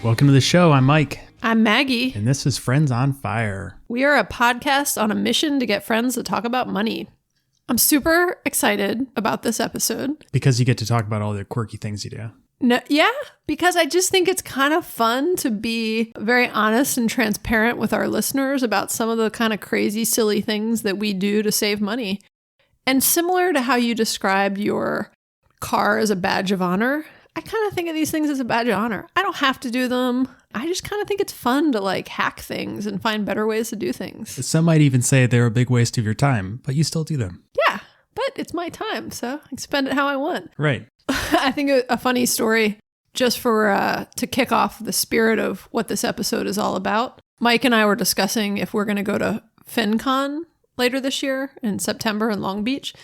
Welcome to the show. I'm Mike. I'm Maggie. And this is Friends on Fire. We are a podcast on a mission to get friends to talk about money. I'm super excited about this episode. Because you get to talk about all the quirky things you do. No, yeah, because I just think it's kind of fun to be very honest and transparent with our listeners about some of the kind of crazy, silly things that we do to save money. And similar to how you described your car as a badge of honor, I kind of think of these things as a badge of honor. I don't have to do them. I just kind of think it's fun to like hack things and find better ways to do things. Some might even say they're a big waste of your time, but you still do them. Yeah, but it's my time, so I can spend it how I want. Right. I think a funny story, just for to kick off the spirit of what this episode is all about. Mike and I were discussing if we're going to go to FinCon later this year in September in Long Beach.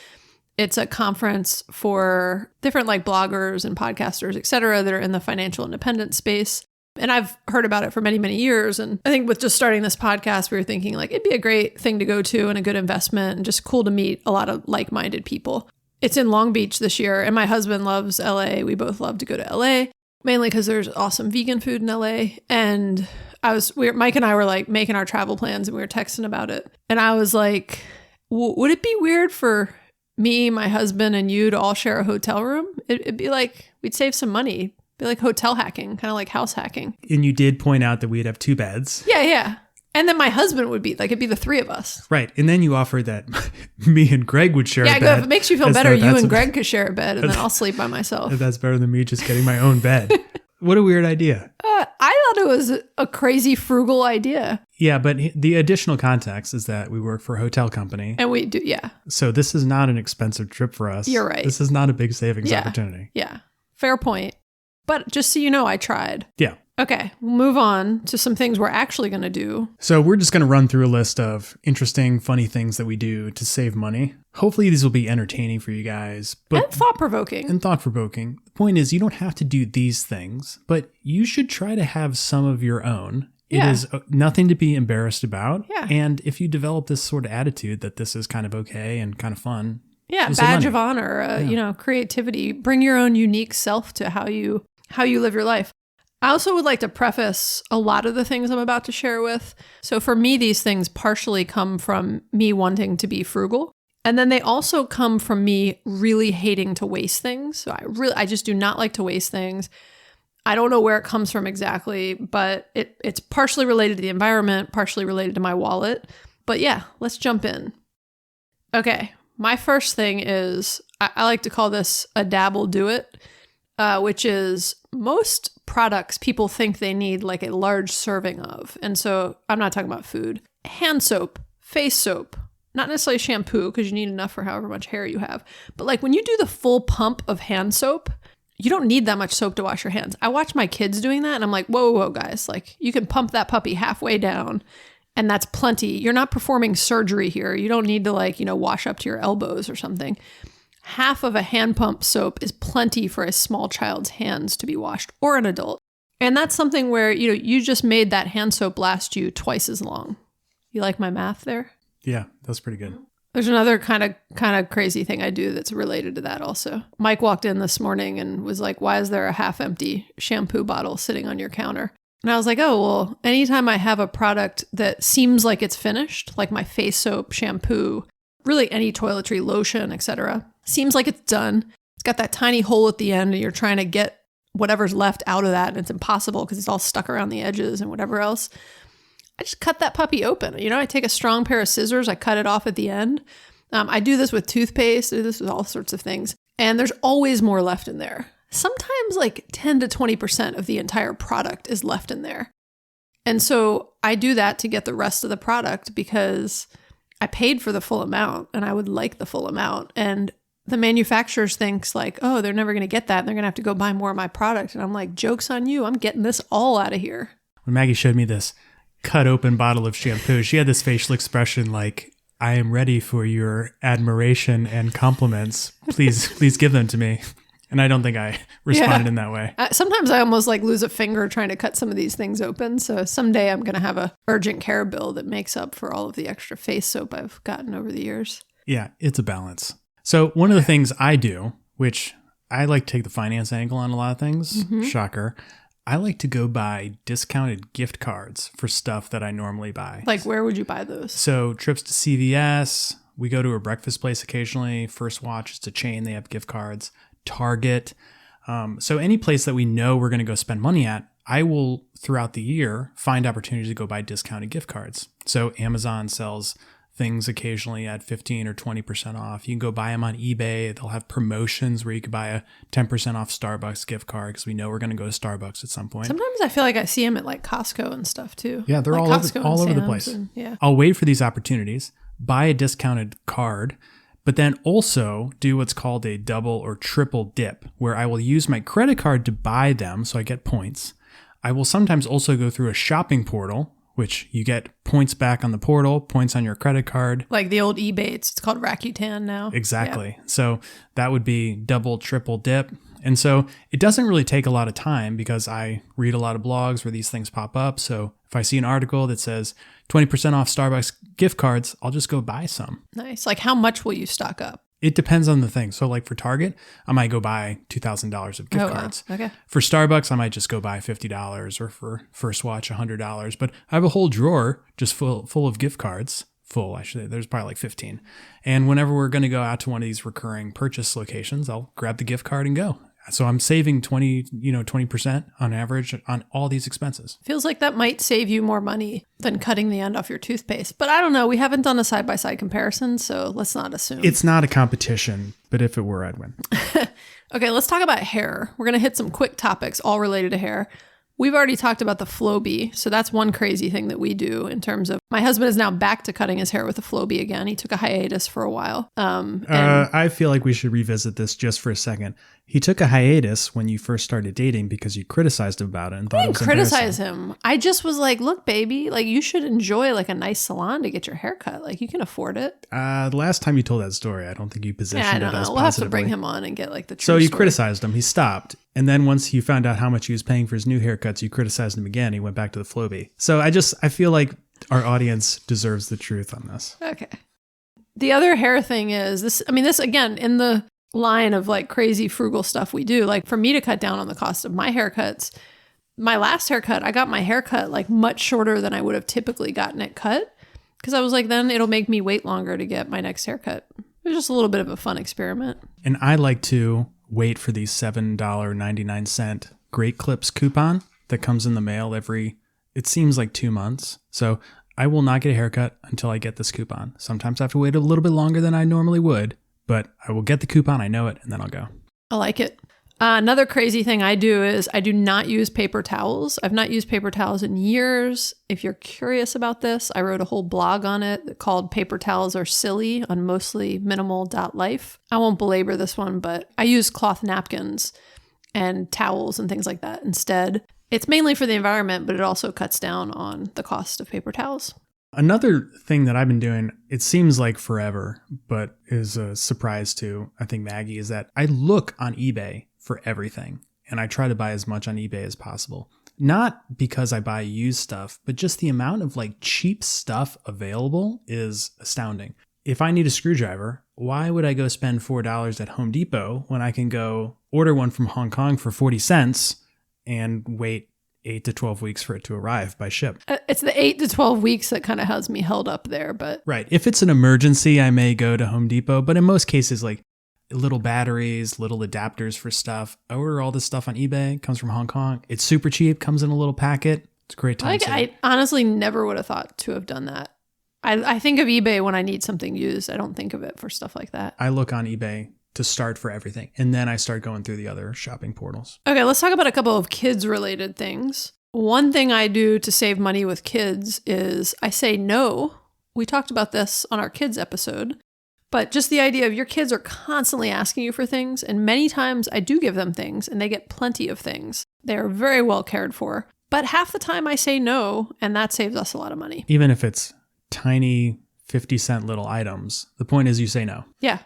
It's a conference for different like bloggers and podcasters, et cetera, that are in the financial independence space. And I've heard about it for many, many years. And I think with just starting this podcast, we were thinking like it'd be a great thing to go to and a good investment and just cool to meet a lot of like-minded people. It's in Long Beach this year, and my husband loves LA. We both love to go to LA, mainly because there's awesome vegan food in LA. And Mike and I were like making our travel plans, and we were texting about it. And I was like, would it be weird for me, my husband, and you to all share a hotel room? It'd be like, we'd save some money. It'd be like hotel hacking, kind of like house hacking. And you did point out that we'd have 2 beds. Yeah. And then my husband would be, like, it'd be the 3 of us. Right. And then you offered that me and Greg would share a bed. Yeah, if it makes you feel better, you and Greg could share a bed, and then I'll sleep by myself. That's better than me just getting my own bed. What a weird idea. I thought it was a crazy frugal idea. Yeah, but the additional context is that we work for a hotel company. And we do, yeah. So this is not an expensive trip for us. You're right. This is not a big savings opportunity. Yeah, fair point. But just so you know, I tried. Yeah. Okay, we'll move on to some things we're actually going to do. So we're just going to run through a list of interesting, funny things that we do to save money. Hopefully these will be entertaining for you guys. And thought-provoking. The point is you don't have to do these things, but you should try to have some of your own. It is nothing to be embarrassed about. Yeah. And if you develop this sort of attitude that this is kind of okay and kind of fun. Yeah, badge of honor, creativity. Bring your own unique self to how you live your life. I also would like to preface a lot of the things I'm about to share with. So for me, these things partially come from me wanting to be frugal. And then they also come from me really hating to waste things. So I just do not like to waste things. I don't know where it comes from exactly, but it's partially related to the environment, partially related to my wallet. But yeah, let's jump in. Okay, my first thing is, I like to call this a dabble do it, which is most products people think they need like a large serving of. And so I'm not talking about food. Hand soap, face soap, not necessarily shampoo because you need enough for however much hair you have. But like when you do the full pump of hand soap, you don't need that much soap to wash your hands. I watch my kids doing that and I'm like, whoa, guys, like you can pump that puppy halfway down and that's plenty. You're not performing surgery here. You don't need to wash up to your elbows or something. Half of a hand pump soap is plenty for a small child's hands to be washed, or an adult. And that's something where, you just made that hand soap last you twice as long. You like my math there? Yeah, that's pretty good. There's another kind of crazy thing I do that's related to that also. Mike walked in this morning and was like, why is there a half empty shampoo bottle sitting on your counter? And I was like, oh, well, anytime I have a product that seems like it's finished, like my face soap, shampoo, really any toiletry, lotion, etc., seems like it's done. It's got that tiny hole at the end and you're trying to get whatever's left out of that and it's impossible because it's all stuck around the edges and whatever else. I just cut that puppy open. I take a strong pair of scissors, I cut it off at the end. I do this with toothpaste, I do this with all sorts of things. And there's always more left in there. Sometimes like 10 to 20% of the entire product is left in there. And so I do that to get the rest of the product because I paid for the full amount and I would like the full amount. And the manufacturers thinks like, oh, they're never going to get that. And they're going to have to go buy more of my product. And I'm like, joke's on you. I'm getting this all out of here. When Maggie showed me this cut open bottle of shampoo, she had this facial expression like, I am ready for your admiration and compliments. Please give them to me. And I don't think I responded in that way. Sometimes I almost like lose a finger trying to cut some of these things open. So someday I'm going to have a urgent care bill that makes up for all of the extra face soap I've gotten over the years. Yeah, it's a balance. So one of the things I do, which I like to take the finance angle on a lot of things, shocker, I like to go buy discounted gift cards for stuff that I normally buy. Like, where would you buy those? So trips to CVS. We go to a breakfast place occasionally. First Watch is a chain. They have gift cards. Target. So any place that we know we're going to go spend money at, I will, throughout the year, find opportunities to go buy discounted gift cards. So Amazon sells things occasionally at 15 or 20% off. You can go buy them on eBay. They'll have promotions where you could buy a 10% off Starbucks gift card because we know we're going to go to Starbucks at some point. Sometimes I feel like I see them at like Costco and stuff too. Yeah, they're like all over the Sam's place. Yeah. I'll wait for these opportunities, buy a discounted card, but then also do what's called a double or triple dip, where I will use my credit card to buy them so I get points. I will sometimes also go through a shopping portal, which you get points back on the portal, points on your credit card. Like the old Ebates. It's called Rakuten now. Exactly. Yeah. So that would be double, triple dip. And so it doesn't really take a lot of time because I read a lot of blogs where these things pop up. So if I see an article that says 20% off Starbucks gift cards, I'll just go buy some. Nice. Like how much will you stock up? It depends on the thing. So like for Target, I might go buy $2,000 of gift cards. Wow. Okay. For Starbucks, I might just go buy $50, or for First Watch, $100. But I have a whole drawer just full of gift cards. Full, I should say. There's probably like 15. And whenever we're going to go out to one of these recurring purchase locations, I'll grab the gift card and go. So I'm saving 20% on average on all these expenses. Feels like that might save you more money than cutting the end off your toothpaste. But I don't know. We haven't done a side-by-side comparison, so let's not assume. It's not a competition, but if it were, I'd win. Okay, let's talk about hair. We're going to hit some quick topics all related to hair. We've already talked about the Flowbee, so that's one crazy thing that we do in terms of my husband is now back to cutting his hair with a Flowbee again. He took a hiatus for a while. I feel like we should revisit this just for a second. He took a hiatus when you first started dating because you criticized him about it and thought it was embarrassing. Criticize him. I just was like, look, baby, like you should enjoy like a nice salon to get your hair cut. Like you can afford it. The last time you told that story, I don't think you positioned I don't it know. as We'll have to positively. bring him on and get like the true So you story. criticized him. He stopped. And then once you found out how much he was paying for his new haircuts, you criticized him again. He went back to the Flowbee. So I feel like our audience deserves the truth on this. Okay. The other hair thing is this again, in the line of like crazy frugal stuff we do, like for me to cut down on the cost of my haircuts, my last haircut, I got my haircut like much shorter than I would have typically gotten it cut because I was like, then it'll make me wait longer to get my next haircut. It was just a little bit of a fun experiment. And I like to wait for the $7.99 Great Clips coupon that comes in the mail it seems like 2 months. So I will not get a haircut until I get this coupon. Sometimes I have to wait a little bit longer than I normally would, but I will get the coupon. I know it, and then I'll go. I like it. Another crazy thing I do is I do not use paper towels. I've not used paper towels in years. If you're curious about this, I wrote a whole blog on it called Paper Towels Are Silly on mostly.minimal.life. I won't belabor this one, but I use cloth napkins and towels and things like that instead. It's mainly for the environment, but it also cuts down on the cost of paper towels. Another thing that I've been doing, it seems like forever, but is a surprise to, I think, Maggie, is that I look on eBay for everything. And I try to buy as much on eBay as possible. Not because I buy used stuff, but just the amount of like cheap stuff available is astounding. If I need a screwdriver, why would I go spend $4 at Home Depot when I can go order one from Hong Kong for 40 cents and wait 8 to 12 weeks for it to arrive by ship? It's the 8 to 12 weeks that kind of has me held up there, but... Right. If it's an emergency, I may go to Home Depot, but in most cases, like little batteries, little adapters for stuff. I order all this stuff on eBay. It comes from Hong Kong. It's super cheap, comes in a little packet. It's a great time. I honestly never would have thought to have done that. I think of eBay when I need something used. I don't think of it for stuff like that. I look on eBay to start for everything. And then I start going through the other shopping portals. Okay, let's talk about a couple of kids related things. One thing I do to save money with kids is I say no. We talked about this on our kids episode, but just the idea of your kids are constantly asking you for things. And many times I do give them things and they get plenty of things. They are very well cared for. But half the time I say no, and that saves us a lot of money. Even if it's tiny 50-cent little items, the point is you say no. Yeah.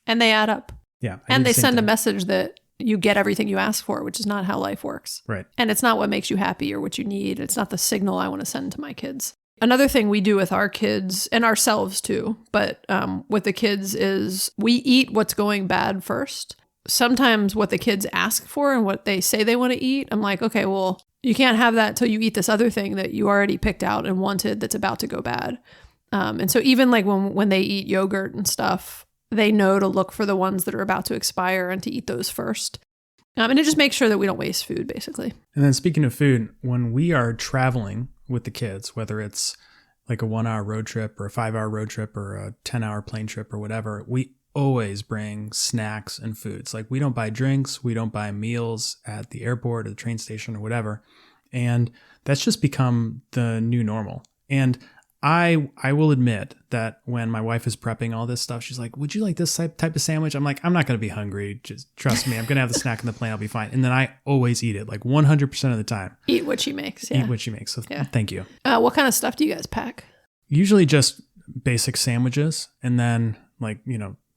And they add up. Yeah. And they send a message that you get everything you ask for, which is not how life works. Right. And it's not what makes you happy or what you need. It's not the signal I want to send to my kids. Another thing we do with our kids and ourselves too, but with the kids is we eat what's going bad first. Sometimes what the kids ask for and what they say they want to eat, I'm like, okay, well, You can't have that till you eat this other thing that you already picked out and wanted that's about to go bad. And so even like when they eat yogurt and stuff, they know to look for the ones that are about to expire and to eat those first. And it just makes sure that we don't waste food, basically. And then speaking of food, when we are traveling with the kids, whether it's like a 1 hour road trip or a 5 hour road trip or a 10-hour plane trip or whatever, we always bring snacks and foods. Like we don't buy drinks, we don't buy meals at the airport or the train station or whatever. And that's just become the new normal. And I will admit that when my wife is prepping all this stuff, she's like, would you like this type of sandwich? I'm like, I'm not going to be hungry. Just trust me. I'm going to have the snack in the plane. I'll be fine. And then I always eat it like 100% of the time. Eat what she makes. Yeah. Eat what she makes. So thank you. What kind of stuff do you guys pack? Usually just basic sandwiches and then like,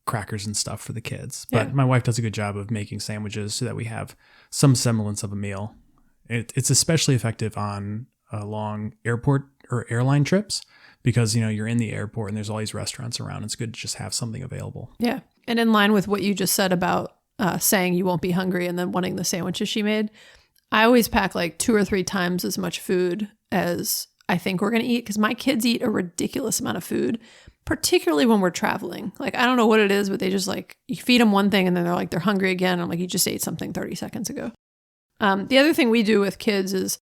crackers and stuff for the kids. But my wife does a good job of making sandwiches so that we have some semblance of a meal. It's especially effective on long airport or airline trips because, you're in the airport and there's all these restaurants around. It's good to just have something available. Yeah. And in line with what you just said about saying you won't be hungry and then wanting the sandwiches she made, I always pack like 2 or 3 times as much food as I think we're going to eat because my kids eat a ridiculous amount of food, particularly when we're traveling. Like, I don't know what it is, but they just like, you feed them one thing and then they're hungry again. I'm like, you just ate something 30 seconds ago. The other thing we do with kids is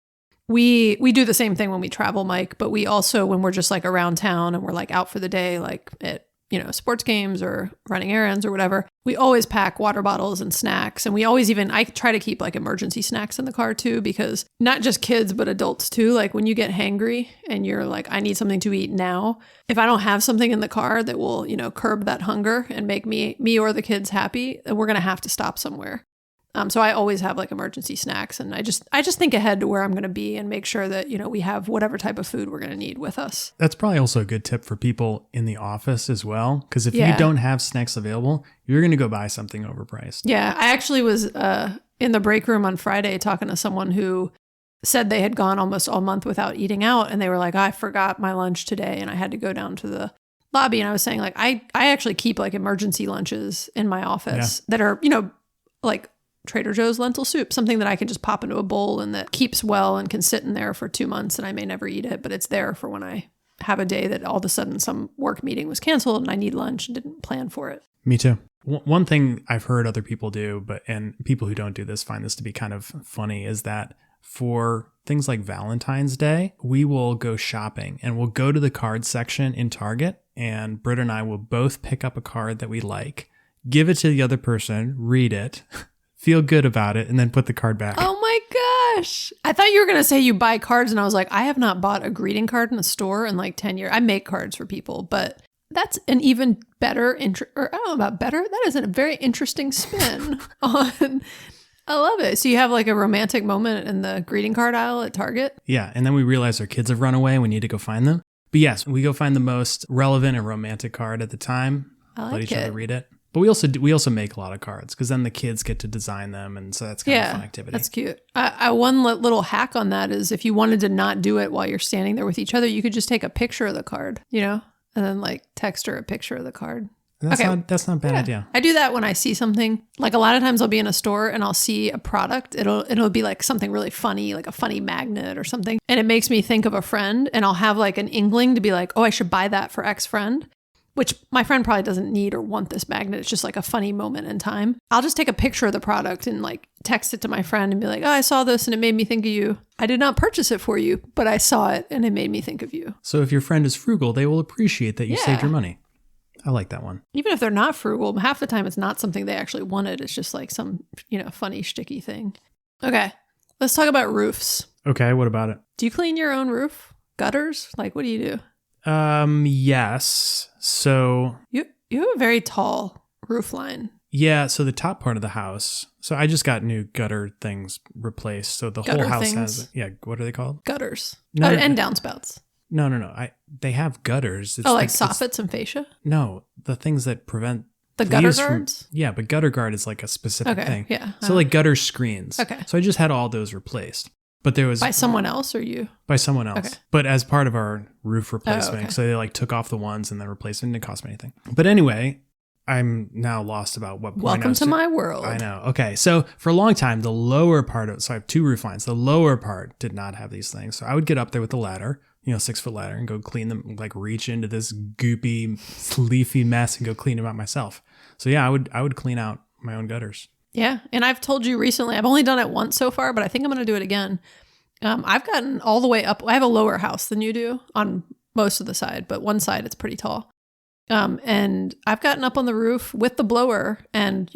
we do the same thing when we travel, Mike, but we also, when we're just like around town and we're like out for the day, like at, sports games or running errands or whatever, we always pack water bottles and snacks. And we always I try to keep like emergency snacks in the car too, because not just kids, but adults too. Like when you get hangry and you're like, I need something to eat now. If I don't have something in the car that will, curb that hunger and make me or the kids happy, we're going to have to stop somewhere. So I always have like emergency snacks, and I just think ahead to where I'm going to be and make sure that, we have whatever type of food we're going to need with us. That's probably also a good tip for people in the office as well. Because if you don't have snacks available, you're going to go buy something overpriced. Yeah. I actually was in the break room on Friday talking to someone who said they had gone almost all month without eating out. And they were like, I forgot my lunch today and I had to go down to the lobby. And I was saying like, I actually keep like emergency lunches in my office that are, like Trader Joe's lentil soup, something that I can just pop into a bowl and that keeps well and can sit in there for 2 months and I may never eat it, but it's there for when I have a day that all of a sudden some work meeting was canceled and I need lunch and didn't plan for it. Me too. One thing I've heard other people do, and people who don't do this find this to be kind of funny, is that for things like Valentine's Day, we will go shopping and we'll go to the card section in Target, and Britt and I will both pick up a card that we like, give it to the other person, read it, feel good about it, and then put the card back. Oh my gosh. I thought you were going to say you buy cards, and I was like, I have not bought a greeting card in a store in like 10 years. I make cards for people, but that's an even better, I don't know about better. That is a very interesting spin on, I love it. So you have like a romantic moment in the greeting card aisle at Target? Yeah, and then we realize our kids have run away and we need to go find them. But yes, we go find the most relevant and romantic card at the time, let each other read it. But we also make a lot of cards because then the kids get to design them, and so that's kind of a fun activity. That's cute. One little hack on that is if you wanted to not do it while you're standing there with each other, you could just take a picture of the card, and then like text her a picture of the card. That's not a bad idea. I do that when I see something. Like a lot of times I'll be in a store and I'll see a product. It'll be like something really funny, like a funny magnet or something, and it makes me think of a friend, and I'll have like an inkling to be like, oh, I should buy that for X friend. Which my friend probably doesn't need or want this magnet. It's just like a funny moment in time. I'll just take a picture of the product and like text it to my friend and be like, oh, I saw this and it made me think of you. I did not purchase it for you, but I saw it and it made me think of you. So if your friend is frugal, they will appreciate that you saved your money. I like that one. Even if they're not frugal, half the time it's not something they actually wanted. It's just like some, funny, sticky thing. Okay, let's talk about roofs. Okay, what about it? Do you clean your own roof? Gutters? Like, what do you do? Yes. So you have a very tall roof line. Yeah. So the top part of the house. So I just got new gutter things replaced. So the whole house has. Yeah. What are they called? Gutters. And downspouts. No. They have gutters. It's like soffits and fascia? No, the things that prevent the gutter guards. Yeah, but gutter guard is like a specific thing. Yeah. So like gutter screens. Okay. So I just had all those replaced. But there was by someone else or you? By someone else. Okay. But as part of our roof replacement. Oh, okay. So they like took off the ones and then replaced them. It didn't cost me anything. But anyway, I'm now lost about what point. Welcome to my world. I know. Okay. So for a long time, the lower part so I have 2 roof lines. The lower part did not have these things. So I would get up there with the ladder, 6-foot ladder, and go clean them, like reach into this goopy, leafy mess and go clean them out myself. So yeah, I would clean out my own gutters. Yeah. And I've told you recently, I've only done it once so far, but I think I'm going to do it again. I've gotten all the way up. I have a lower house than you do on most of the side, but one side it's pretty tall. And I've gotten up on the roof with the blower and,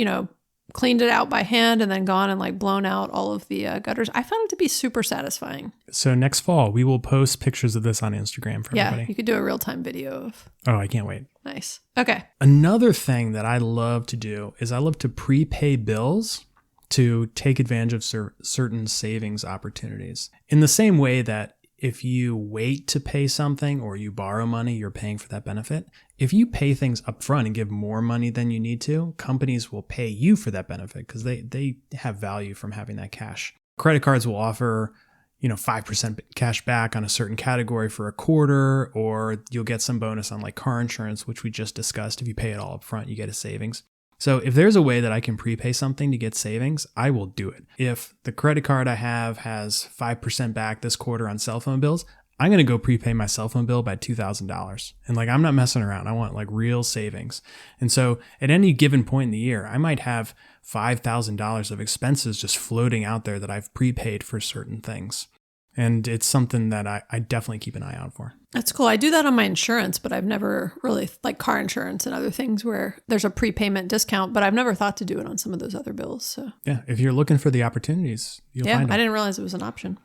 cleaned it out by hand and then gone and like blown out all of the gutters. I found it to be super satisfying. So next fall, we will post pictures of this on Instagram for everybody. Yeah, you could do a real-time video of. Oh, I can't wait. Nice. Okay. Another thing that I love to do is I love to prepay bills to take advantage of certain savings opportunities. In the same way that if you wait to pay something or you borrow money, you're paying for that benefit. If you pay things up front and give more money than you need to, companies will pay you for that benefit because they have value from having that cash. Credit cards will offer, 5% cash back on a certain category for a quarter, or you'll get some bonus on like car insurance, which we just discussed. If you pay it all up front, you get a savings. So if there's a way that I can prepay something to get savings, I will do it. If the credit card I have has 5% back this quarter on cell phone bills, I'm going to go prepay my cell phone bill by $2,000. And like, I'm not messing around. I want like real savings. And so at any given point in the year, I might have $5,000 of expenses just floating out there that I've prepaid for certain things. And it's something that I definitely keep an eye out for. That's cool. I do that on my insurance, but I've never really, like car insurance and other things where there's a prepayment discount, but I've never thought to do it on some of those other bills. So yeah, if you're looking for the opportunities, you'll find them. I didn't realize it was an option.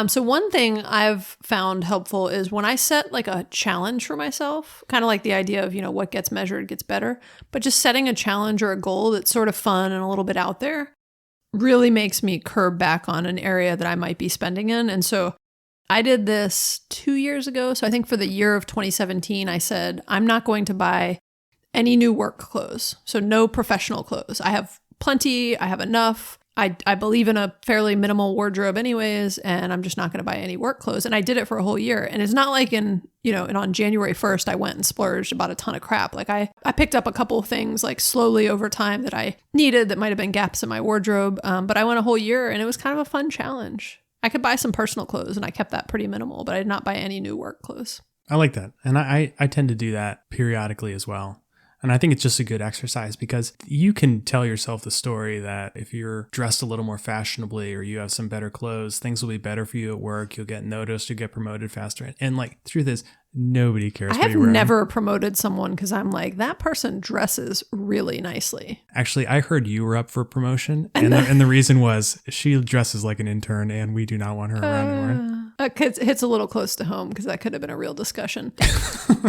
So one thing I've found helpful is when I set like a challenge for myself, kind of like the idea of, what gets measured gets better, but just setting a challenge or a goal that's sort of fun and a little bit out there really makes me curb back on an area that I might be spending in. And so I did this 2 years ago. So I think for the year of 2017, I said, I'm not going to buy any new work clothes. So no professional clothes. I have plenty. I have enough. I believe in a fairly minimal wardrobe anyways, and I'm just not going to buy any work clothes. And I did it for a whole year. And it's not like and on January 1st, I went and splurged about a ton of crap. Like I picked up a couple of things like slowly over time that I needed that might've been gaps in my wardrobe. But I went a whole year and it was kind of a fun challenge. I could buy some personal clothes and I kept that pretty minimal, but I did not buy any new work clothes. I like that. And I tend to do that periodically as well. And I think it's just a good exercise because you can tell yourself the story that if you're dressed a little more fashionably or you have some better clothes, things will be better for you at work. You'll get noticed, you'll get promoted faster. And like, the truth is, nobody cares what you're wearing. I have never promoted someone because I'm like, that person dresses really nicely. Actually, I heard you were up for promotion. And the reason was she dresses like an intern and we do not want her around anymore. It hits a little close to home because that could have been a real discussion.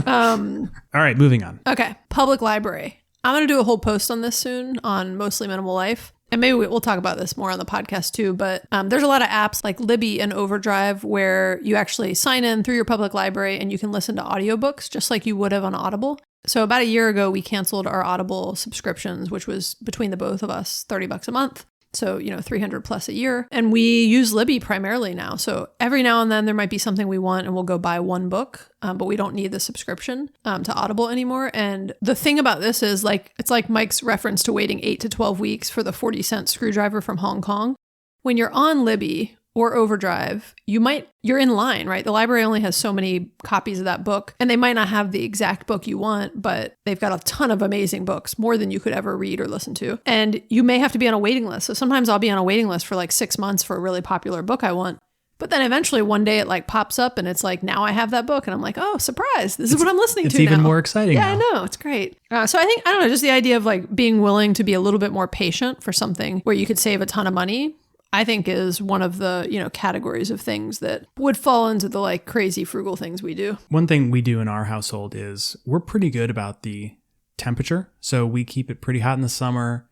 All right, moving on. Okay. Public library. I'm going to do a whole post on this soon on Mostly Minimal Life. And maybe we'll talk about this more on the podcast too. But there's a lot of apps like Libby and Overdrive where you actually sign in through your public library and you can listen to audiobooks just like you would have on Audible. So about a year ago, we canceled our Audible subscriptions, which was between the both of us, $30 a month. So, 300 plus a year. And we use Libby primarily now. So every now and then there might be something we want and we'll go buy one book, but we don't need the subscription to Audible anymore. And the thing about this is it's like Mike's reference to waiting 8 to 12 weeks for the 40-cent screwdriver from Hong Kong. When you're on Libby or Overdrive, you're in line, right? The library only has so many copies of that book and they might not have the exact book you want, but they've got a ton of amazing books, more than you could ever read or listen to. And you may have to be on a waiting list. So sometimes I'll be on a waiting list for like 6 months for a really popular book I want. But then eventually one day it like pops up and it's like, now I have that book. And I'm like, oh, surprise. This is what I'm listening to now. It's even more exciting now. Yeah, I know. It's great. So I don't know, just the idea of like being willing to be a little bit more patient for something where you could save a ton of money, I think is one of the, categories of things that would fall into the like crazy frugal things we do. One thing we do in our household is we're pretty good about the temperature. So we keep it pretty hot in the summer,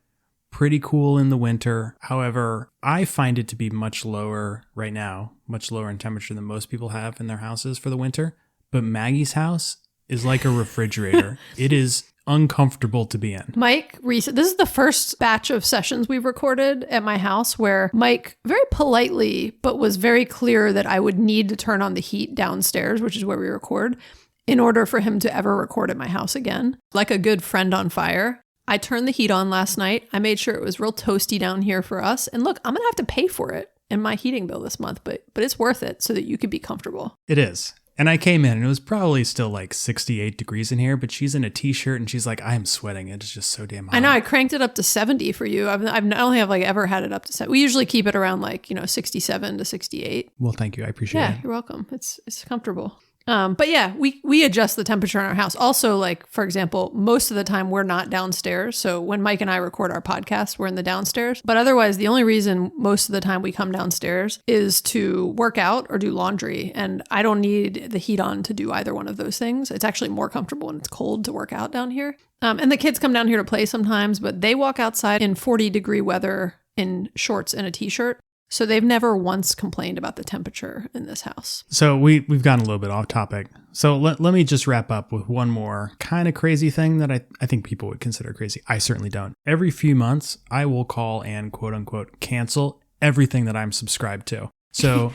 pretty cool in the winter. However, I find it to be much lower right now, much lower in temperature than most people have in their houses for the winter. But Maggie's house is like a refrigerator. It is uncomfortable to be in. Mike, this is the first batch of sessions we've recorded at my house where Mike very politely, but was very clear that I would need to turn on the heat downstairs, which is where we record. in order for him to ever record at my house again. Like a good friend on fire. I turned the heat on last night. I made sure it was real toasty down here for us. And look, I'm going to have to pay for it in my heating bill this month, but it's worth it so that you could be comfortable. It is. And I came in and it was probably still like 68 degrees in here, but she's in a t-shirt and she's like, I am sweating. It is just so damn hot. I know. I cranked it up to 70 for you. I only have like ever had it up to 70. We usually keep it around like, 67 to 68. Well, thank you. I appreciate it. Yeah, you're welcome. It's comfortable. But yeah, we adjust the temperature in our house. Also, like, for example, most of the time we're not downstairs. So when Mike and I record our podcast, we're in the downstairs. But otherwise, the only reason most of the time we come downstairs is to work out or do laundry. And I don't need the heat on to do either one of those things. It's actually more comfortable when it's cold to work out down here. And the kids come down here to play sometimes, but they walk outside in 40-degree weather in shorts and a t-shirt. So they've never once complained about the temperature in this house. So we've gotten a little bit off topic. So let me just wrap up with one more kind of crazy thing that I think people would consider crazy. I certainly don't. Every few months, I will call and quote unquote cancel everything that I'm subscribed to. So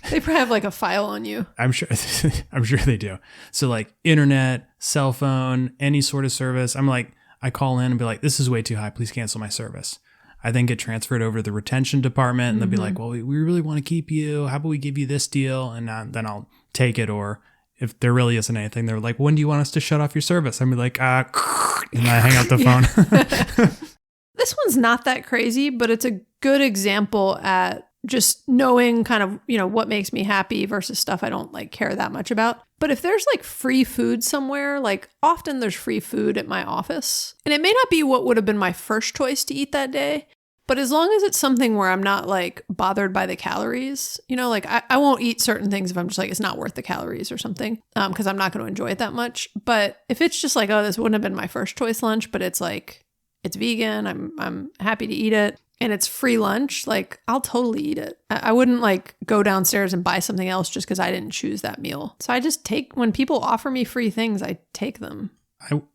they probably have like a file on you. I'm sure they do. So like internet, cell phone, any sort of service. I call in and be like, this is way too high. Please cancel my service. I then get transferred over to the retention department and they'll be like, well, we really want to keep you. How about we give you this deal? And then I'll take it. Or if there really isn't anything, they're like, when do you want us to shut off your service? I'm like, and I hang up the phone. This one's not that crazy, but it's a good example at just knowing kind of, what makes me happy versus stuff I don't like care that much about. But if there's like free food somewhere, like often there's free food at my office, and it may not be what would have been my first choice to eat that day, but as long as it's something where I'm not like bothered by the calories, like I won't eat certain things if I'm just like, it's not worth the calories or something, because I'm not going to enjoy it that much. But if it's just like, oh, this wouldn't have been my first choice lunch, but it's like, it's vegan, I'm happy to eat it, and it's free lunch, like I'll totally eat it. I wouldn't like go downstairs and buy something else just because I didn't choose that meal. So I just when people offer me free things, I take them.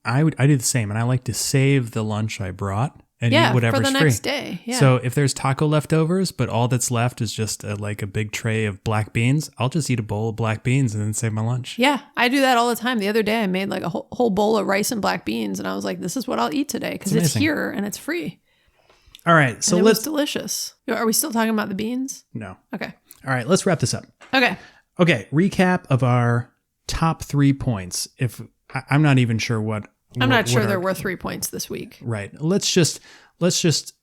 I do the same, and I like to save the lunch I brought and eat whatever's free. For the next day. Yeah. So if there's taco leftovers, but all that's left is just a big tray of black beans, I'll just eat a bowl of black beans and then save my lunch. Yeah, I do that all the time. The other day I made like a whole bowl of rice and black beans, and I was like, this is what I'll eat today because it's here and it's free. All right, so it was delicious. Are we still talking about the beans? No. Okay. All right, let's wrap this up. Okay. Recap of our top 3 points. I'm not even sure I'm not sure there were 3 points this week. Right. Let's just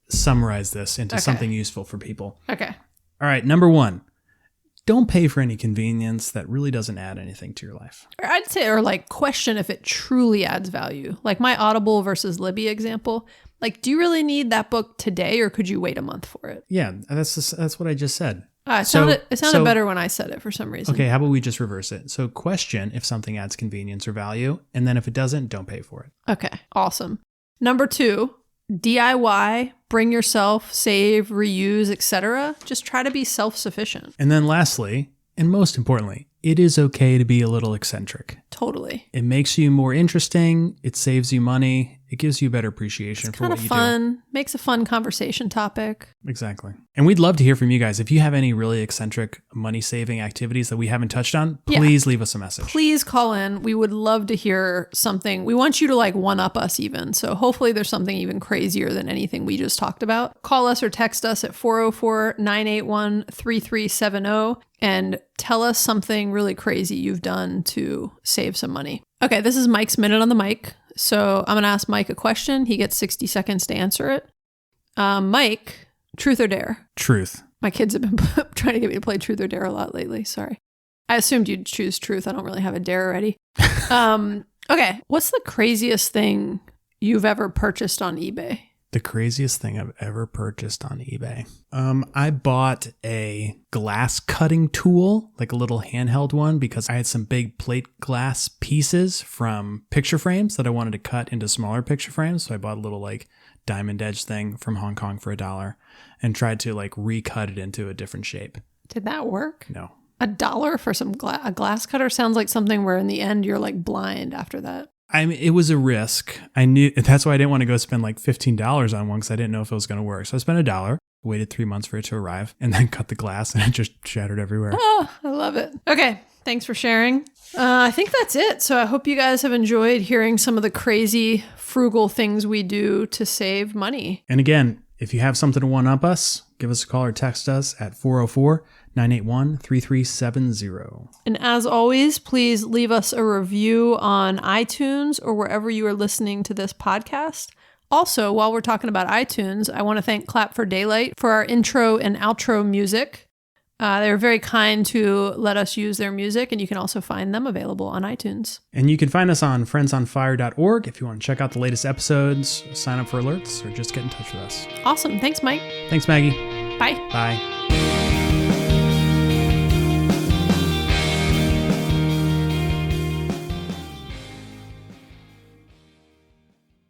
summarize this into something useful for people. Okay. All right. Number 1, don't pay for any convenience that really doesn't add anything to your life. I'd say, or like question if it truly adds value. Like my Audible versus Libby example. Like, do you really need that book today, or could you wait a month for it? Yeah, that's what I just said. It sounded better when I said it for some reason. Okay, how about we just reverse it? So question if something adds convenience or value, and then if it doesn't, don't pay for it. Okay, awesome. Number 2, DIY, bring yourself, save, reuse, etc. Just try to be self-sufficient. And then lastly, and most importantly, it is okay to be a little eccentric. Totally. It makes you more interesting. It saves you money. It gives you a better appreciation for what you do. It's kind of fun. Makes a fun conversation topic. Exactly. And we'd love to hear from you guys. If you have any really eccentric money-saving activities that we haven't touched on, please leave us a message. Please call in. We would love to hear something. We want you to like one-up us even. So hopefully there's something even crazier than anything we just talked about. Call us or text us at 404-981-3370 and tell us something really crazy you've done to save some money. Okay, this is Mike's Minute on the Mic. So I'm going to ask Mike a question. He gets 60 seconds to answer it. Mike, truth or dare? Truth. My kids have been trying to get me to play truth or dare a lot lately. Sorry. I assumed you'd choose truth. I don't really have a dare already. Okay. What's the craziest thing you've ever purchased on eBay? The craziest thing I've ever purchased on eBay. I bought a glass cutting tool, like a little handheld one, because I had some big plate glass pieces from picture frames that I wanted to cut into smaller picture frames. So I bought a little like diamond edge thing from Hong Kong for $1 and tried to like recut it into a different shape. Did that work? No. $1 for a glass cutter sounds like something where in the end you're like blind after that. I mean, it was a risk. I knew that's why I didn't want to go spend like $15 on one because I didn't know if it was going to work. So I spent $1, waited 3 months for it to arrive, and then cut the glass and it just shattered everywhere. Oh, I love it. Okay. Thanks for sharing. I think that's it. So I hope you guys have enjoyed hearing some of the crazy frugal things we do to save money. And again, if you have something to one-up us, give us a call or text us at 404-981-3370. And as always, please leave us a review on iTunes or wherever you are listening to this podcast. Also, while we're talking about iTunes, I want to thank Clap for Daylight for our intro and outro music. They were very kind to let us use their music, and you can also find them available on iTunes. And you can find us on friendsonfire.org if you want to check out the latest episodes, sign up for alerts, or just get in touch with us. Awesome. Thanks, Mike. Thanks, Maggie. Bye. Bye.